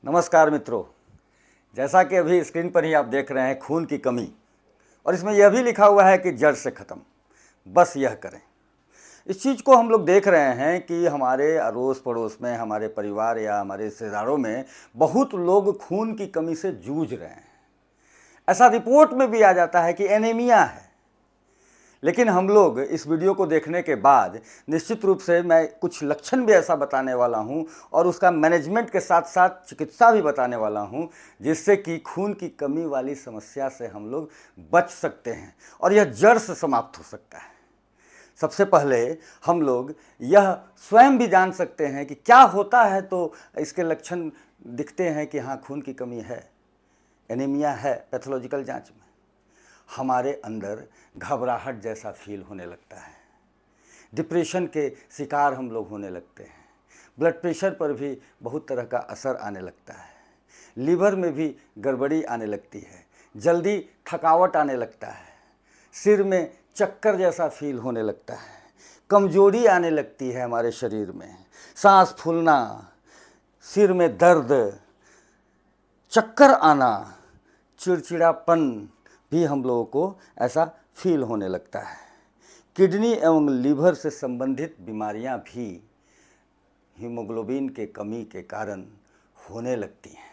नमस्कार मित्रों, जैसा कि अभी स्क्रीन पर ही आप देख रहे हैं खून की कमी, और इसमें यह भी लिखा हुआ है कि जड़ से ख़त्म, बस यह करें। इस चीज़ को हम लोग देख रहे हैं कि हमारे अड़ोस पड़ोस में, हमारे परिवार या हमारे रिश्तेदारों में बहुत लोग खून की कमी से जूझ रहे हैं। ऐसा रिपोर्ट में भी आ जाता है कि एनीमिया है। लेकिन हम लोग इस वीडियो को देखने के बाद निश्चित रूप से मैं कुछ लक्षण भी ऐसा बताने वाला हूं और उसका मैनेजमेंट के साथ साथ चिकित्सा भी बताने वाला हूं, जिससे कि खून की कमी वाली समस्या से हम लोग बच सकते हैं और यह जड़ से समाप्त हो सकता है। सबसे पहले हम लोग यह स्वयं भी जान सकते हैं कि क्या होता है, तो इसके लक्षण दिखते हैं कि हाँ, खून की कमी है, एनीमिया है। पैथोलॉजिकल जांच में हमारे अंदर घबराहट जैसा फील होने लगता है, डिप्रेशन के शिकार हम लोग होने लगते हैं, ब्लड प्रेशर पर भी बहुत तरह का असर आने लगता है, लीवर में भी गड़बड़ी आने लगती है, जल्दी थकावट आने लगता है, सिर में चक्कर जैसा फील होने लगता है, कमजोरी आने लगती है हमारे शरीर में, सांस फूलना, सिर में दर्द, चक्कर आना, चिड़चिड़ापन भी हम लोगों को ऐसा फील होने लगता है। किडनी एवं लीवर से संबंधित बीमारियां भी हीमोग्लोबिन के कमी के कारण होने लगती हैं।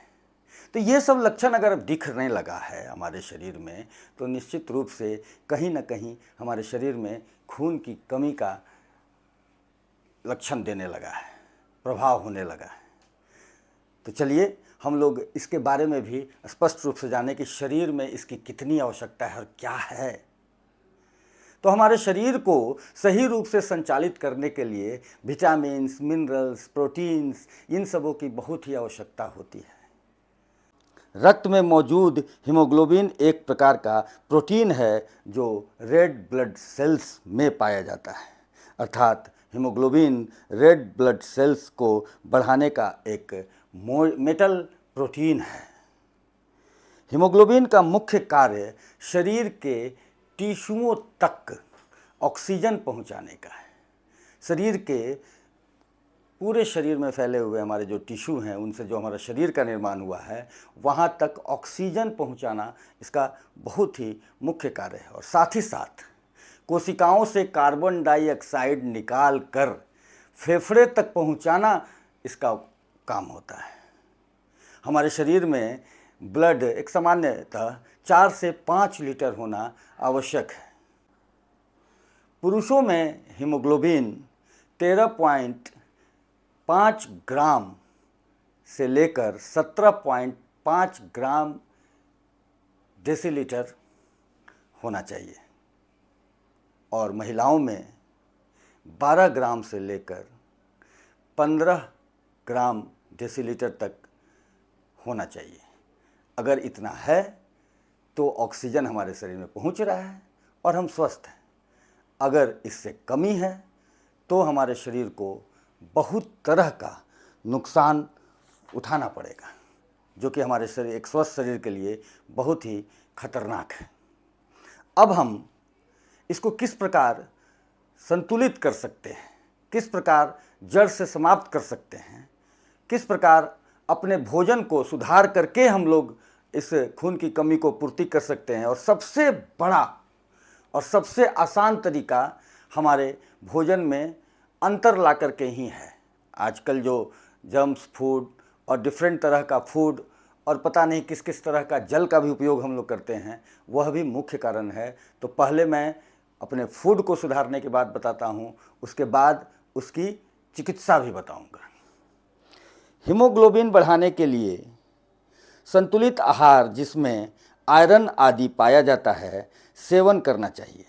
तो ये सब लक्षण अगर दिखने लगा है हमारे शरीर में, तो निश्चित रूप से कहीं ना कहीं हमारे शरीर में खून की कमी का लक्षण देने लगा है, प्रभाव होने लगा है। तो चलिए हम लोग इसके बारे में भी स्पष्ट रूप से जानें कि शरीर में इसकी कितनी आवश्यकता है और क्या है। तो हमारे शरीर को सही रूप से संचालित करने के लिए विटामिन्स, मिनरल्स, प्रोटीन्स, इन सबों की बहुत ही आवश्यकता होती है। रक्त में मौजूद हीमोग्लोबिन एक प्रकार का प्रोटीन है जो रेड ब्लड सेल्स में पाया जाता है, अर्थात हीमोग्लोबिन रेड ब्लड सेल्स को बढ़ाने का एक मेटल प्रोटीन है। हीमोग्लोबिन का मुख्य कार्य शरीर के टिश्यूओं तक ऑक्सीजन पहुंचाने का है। शरीर के पूरे शरीर में फैले हुए हमारे जो टिश्यू हैं, उनसे जो हमारा शरीर का निर्माण हुआ है, वहाँ तक ऑक्सीजन पहुंचाना इसका बहुत ही मुख्य कार्य है। और साथ ही साथ कोशिकाओं से कार्बन डाइऑक्साइड निकाल कर फेफड़े तक पहुंचाना इसका काम होता है। हमारे शरीर में ब्लड एक सामान्यतः 4 से 5 लीटर होना आवश्यक है। पुरुषों में हीमोग्लोबिन 13.5 ग्राम से लेकर 17.5 ग्राम डेसीलीटर होना चाहिए और महिलाओं में 12 ग्राम से लेकर 15 ग्राम डेसीलीटर तक होना चाहिए। अगर इतना है तो ऑक्सीजन हमारे शरीर में पहुंच रहा है और हम स्वस्थ हैं। अगर इससे कमी है तो हमारे शरीर को बहुत तरह का नुकसान उठाना पड़ेगा, जो कि हमारे शरीर, एक स्वस्थ शरीर के लिए बहुत ही खतरनाक है। अब हम इसको किस प्रकार संतुलित कर सकते हैं, किस प्रकार जड़ से समाप्त कर सकते हैं, किस प्रकार अपने भोजन को सुधार करके हम लोग इस खून की कमी को पूर्ति कर सकते हैं। और सबसे बड़ा और सबसे आसान तरीका हमारे भोजन में अंतर ला करके ही है। आजकल जो जंक्स फूड और डिफरेंट तरह का फूड और पता नहीं किस किस तरह का जल का भी उपयोग हम लोग करते हैं, वह भी मुख्य कारण है। तो पहले मैं अपने फूड को सुधारने की बात बताता हूँ, उसके बाद उसकी चिकित्सा भी बताऊँगा। हीमोग्लोबिन बढ़ाने के लिए संतुलित आहार जिसमें आयरन आदि पाया जाता है सेवन करना चाहिए,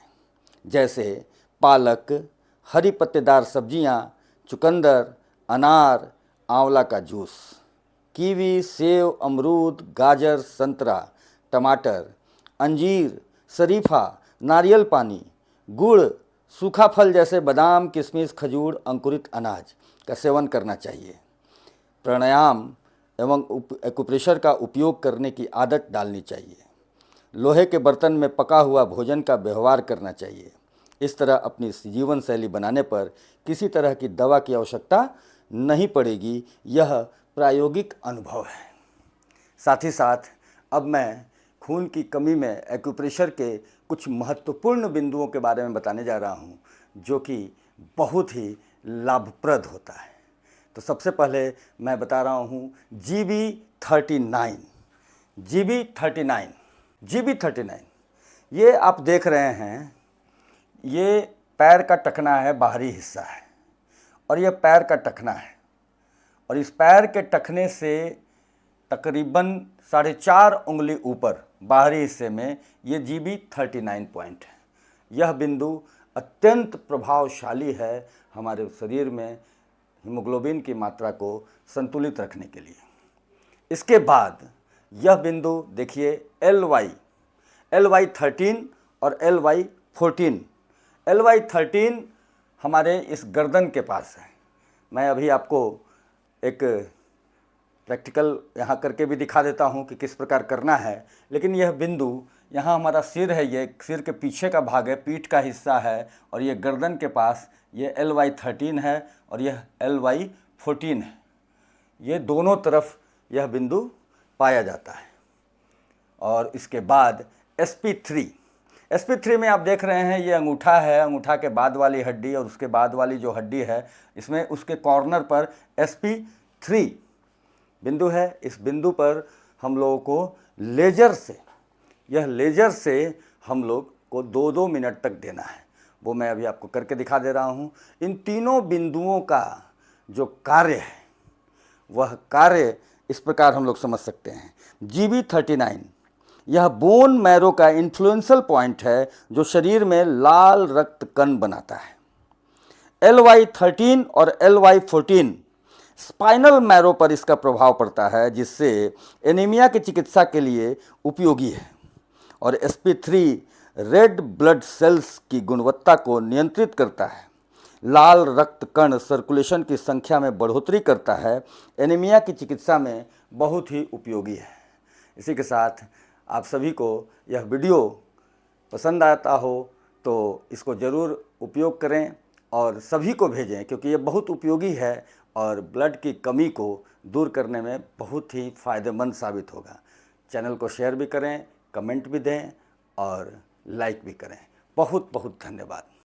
जैसे पालक, हरी पत्तेदार सब्जियां, चुकंदर, अनार, आंवला का जूस, कीवी, सेव, अमरूद, गाजर, संतरा, टमाटर, अंजीर, शरीफा, नारियल पानी, गुड़, सूखा फल जैसे बादाम, किशमिश, खजूर, अंकुरित अनाज का सेवन करना चाहिए। प्राणायाम एवं एक्यूप्रेशर का उपयोग करने की आदत डालनी चाहिए। लोहे के बर्तन में पका हुआ भोजन का व्यवहार करना चाहिए। इस तरह अपनी जीवन शैली बनाने पर किसी तरह की दवा की आवश्यकता नहीं पड़ेगी। यह प्रायोगिक अनुभव है। साथ ही साथ अब मैं खून की कमी में एक्यूप्रेशर के कुछ महत्वपूर्ण बिंदुओं के बारे में बताने जा रहा हूं, जो कि बहुत ही लाभप्रद होता है। तो सबसे पहले मैं बता रहा हूं GB39। GB39 ये आप देख रहे हैं, ये पैर का टखना है, बाहरी हिस्सा है, और यह पैर का टखना है, और इस पैर के टखने से तकरीबन 4.5 उंगली ऊपर बाहरी हिस्से में ये GB39 पॉइंट है। यह बिंदु अत्यंत प्रभावशाली है हमारे शरीर में हीमोग्लोबिन की मात्रा को संतुलित रखने के लिए। इसके बाद यह बिंदु देखिए LY13 और LY14। LY13 हमारे इस गर्दन के पास है। मैं अभी आपको एक प्रैक्टिकल यहाँ करके भी दिखा देता हूँ कि किस प्रकार करना है। लेकिन यह बिंदु यहाँ हमारा सिर है, ये सिर के पीछे का भाग है, पीठ का हिस्सा है, और ये गर्दन के पास ये LY13 है और यह LY14 है। ये दोनों तरफ यह बिंदु पाया जाता है। और इसके बाद SP3 में आप देख रहे हैं, ये अंगूठा है, अंगूठा के बाद वाली हड्डी और उसके बाद वाली जो हड्डी है, इसमें उसके कॉर्नर पर SP3 बिंदु है। इस बिंदु पर हम लोगों को लेज़र से हम लोग को 2-2 मिनट तक देना है। वो मैं अभी आपको करके दिखा दे रहा हूँ। इन तीनों बिंदुओं का जो कार्य है, वह कार्य इस प्रकार हम लोग समझ सकते हैं। GB39 यह बोन मैरो का इन्फ्लुएंशियल पॉइंट है, जो शरीर में लाल रक्त कण बनाता है। LY13 और LY14 स्पाइनल मैरो पर इसका प्रभाव पड़ता है, जिससे एनीमिया की चिकित्सा के लिए उपयोगी है। और SP3 रेड ब्लड सेल्स की गुणवत्ता को नियंत्रित करता है, लाल रक्त कण सर्कुलेशन की संख्या में बढ़ोतरी करता है, एनीमिया की चिकित्सा में बहुत ही उपयोगी है। इसी के साथ आप सभी को यह वीडियो पसंद आता हो तो इसको ज़रूर उपयोग करें और सभी को भेजें, क्योंकि ये बहुत उपयोगी है और ब्लड की कमी को दूर करने में बहुत ही फ़ायदेमंद साबित होगा। चैनल को शेयर भी करें, कमेंट भी दें और लाइक भी करें। बहुत बहुत धन्यवाद।